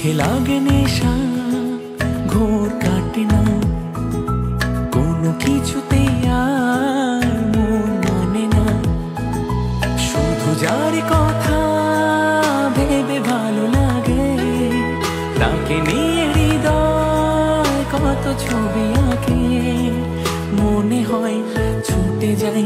চোখে লাগে নেশা, ঘোর কাটে না কোনো কিছুতে, আর মন মানে না। শুধু যার কথা ভেবে ভালো লাগে, তাকে নিয়ে হৃদয় কত ছবি আঁকে। মনে হয় ছুটে যাই